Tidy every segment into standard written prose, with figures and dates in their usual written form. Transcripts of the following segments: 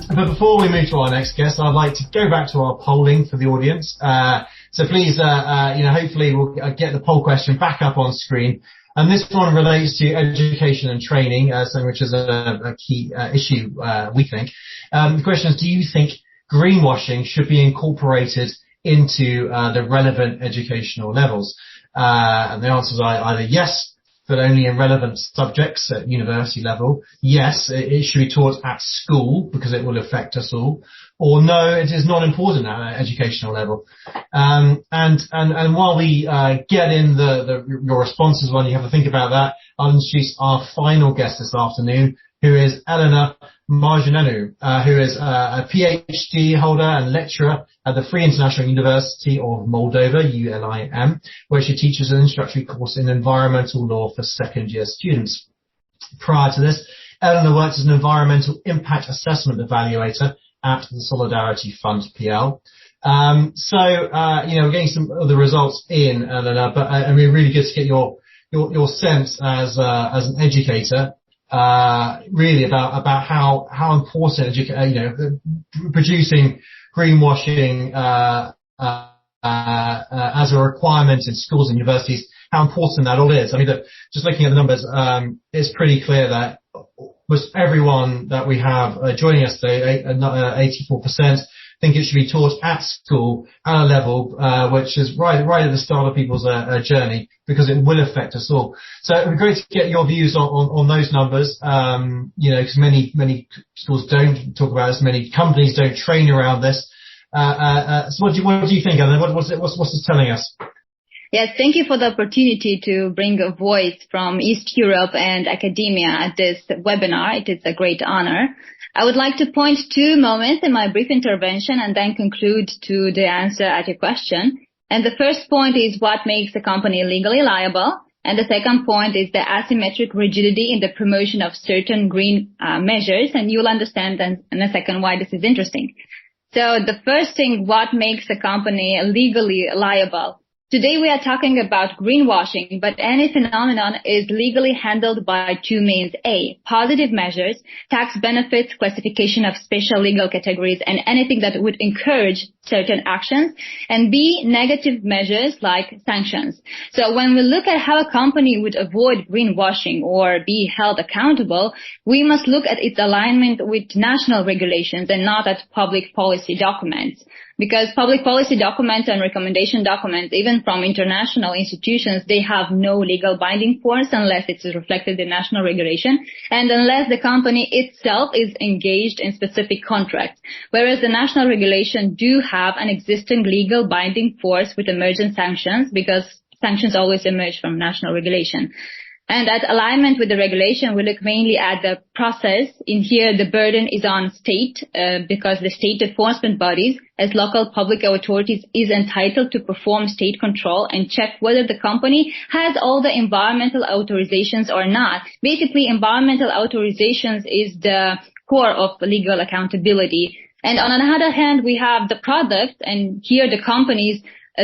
But before we move to our next guest, I'd like to go back to our polling for the audience. So please, hopefully we'll get the poll question back up on screen. And this one relates to education and training, which is a key issue, we think. The question is, do you think greenwashing should be incorporated into the relevant educational levels? And the answers are either yes, but only in relevant subjects at university level. Yes, it should be taught at school because it will affect us all. Or no, it is not important at an educational level. And while we get in your responses, while you have to think about that, I'll introduce our final guest this afternoon, who is Elena Margineanu, who is a PhD holder and lecturer at the Free International University of Moldova, ULIM, where she teaches an introductory course in environmental law for second-year students. Prior to this, Elena worked as an environmental impact assessment evaluator at the Solidarity Fund PL. We're getting some of the results in, Elena, but I mean, really good to get your sense as an educator. Really about how important producing greenwashing as a requirement in schools and universities, how important that all is. I mean, just looking at the numbers, it's pretty clear that almost everyone that we have joining us today, 84%, think it should be taught at school at a level which is right at the start of people's journey, because it will affect us all. So it would be great to get your views on those numbers, because many schools don't talk about this, many companies don't train around this. So what do you think, Ellen? What's this telling us? Yes, thank you for the opportunity to bring a voice from East Europe and academia at this webinar. It is a great honor. I would like to point two moments in my brief intervention and then conclude to the answer at your question. And the first point is what makes a company legally liable. And the second point is the asymmetric rigidity in the promotion of certain green measures. And you'll understand in a second why this is interesting. So the first thing, what makes a company legally liable? Today we are talking about greenwashing, but any phenomenon is legally handled by two means. A, positive measures, tax benefits, classification of special legal categories, and anything that would encourage certain actions. And B, negative measures like sanctions. So when we look at how a company would avoid greenwashing or be held accountable, we must look at its alignment with national regulations and not at public policy documents. Because public policy documents and recommendation documents, even from international institutions, they have no legal binding force unless it's reflected in national regulation and unless the company itself is engaged in specific contracts. Whereas the national regulation do have an existing legal binding force with emergent sanctions, because sanctions always emerge from national regulation. And at alignment with the regulation, we look mainly at the process. In here, the burden is on state, because the state enforcement bodies, as local public authorities, is entitled to perform state control and check whether the company has all the environmental authorizations or not. Basically, environmental authorizations is the core of legal accountability. And on the other hand, we have the product, and here the companies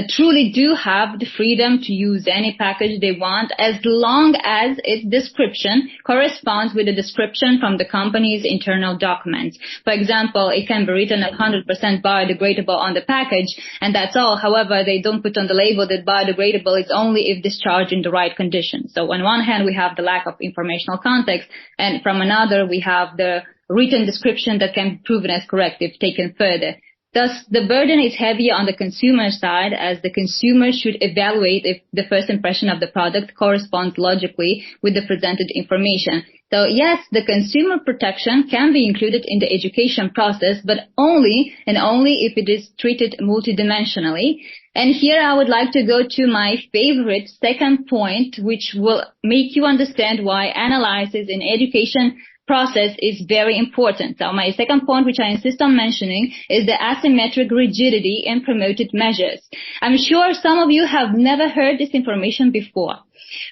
truly do have the freedom to use any package they want as long as its description corresponds with the description from the company's internal documents. For example, it can be written 100% biodegradable on the package, and that's all. However, they don't put on the label that biodegradable is only if discharged in the right conditions. So on one hand, we have the lack of informational context, and from another, we have the written description that can be proven as correct if taken further. Thus, the burden is heavier on the consumer side, as the consumer should evaluate if the first impression of the product corresponds logically with the presented information. So yes, the consumer protection can be included in the education process, but only and only if it is treated multidimensionally. And here I would like to go to my favorite second point, which will make you understand why analysis in education process is very important. So my second point, which I insist on mentioning, is the asymmetric rigidity in promoted measures. I'm sure some of you have never heard this information before.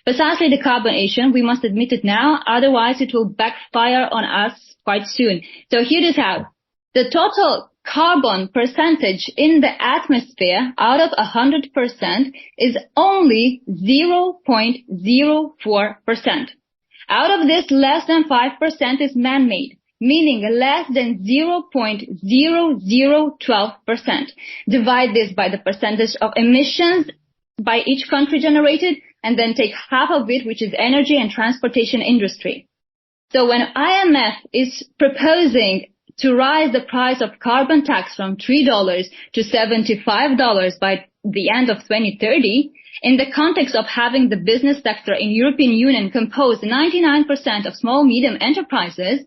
Precisely the carbonation, we must admit it now, otherwise it will backfire on us quite soon. So here it is how. The total carbon percentage in the atmosphere out of 100% is only 0.04%. Out of this, less than 5% is man-made. meaning less than 0.0012%. Divide this by the percentage of emissions by each country generated, and then take half of it, which is energy and transportation industry. So when IMF is proposing to rise the price of carbon tax from $3 to $75 by the end of 2030, in the context of having the business sector in European Union composed 99% of small medium enterprises,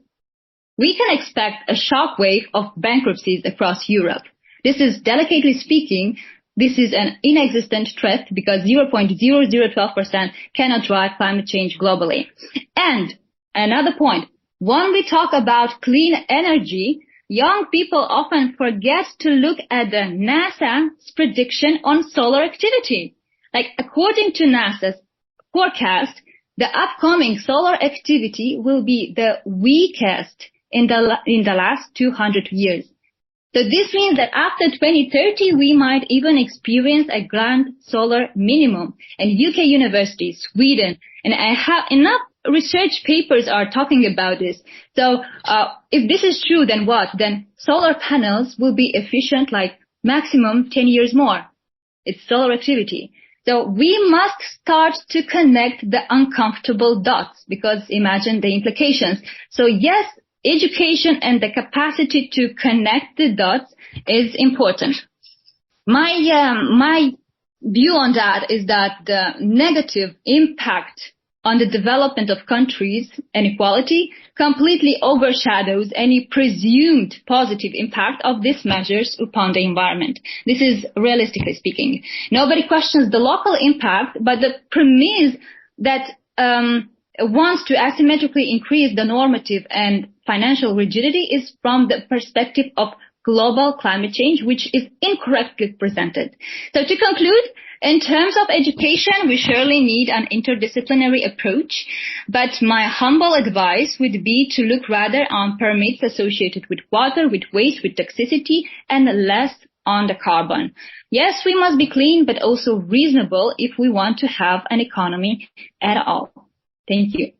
we can expect a shockwave of bankruptcies across Europe. This is, delicately speaking, this is an inexistent threat because 0.0012% cannot drive climate change globally. And another point, when we talk about clean energy, young people often forget to look at the NASA's prediction on solar activity. Like, according to NASA's forecast, the upcoming solar activity will be the weakest in the last 200 years. So this means that after 2030, we might even experience a grand solar minimum. And UK universities, Sweden, and I have enough research papers are talking about this. So if this is true, then what? Then solar panels will be efficient like maximum 10 years more. It's solar activity. So we must start to connect the uncomfortable dots, because imagine the implications. So yes, education and the capacity to connect the dots is important. My view on that is that the negative impact on the development of countries, inequality, completely overshadows any presumed positive impact of these measures upon the environment. This is realistically speaking. Nobody questions the local impact, but the premise that wants to asymmetrically increase the normative and financial rigidity is from the perspective of global climate change, which is incorrectly presented. So to conclude, in terms of education, we surely need an interdisciplinary approach, but my humble advice would be to look rather on permits associated with water, with waste, with toxicity, and less on the carbon. Yes, we must be clean, but also reasonable if we want to have an economy at all. Thank you.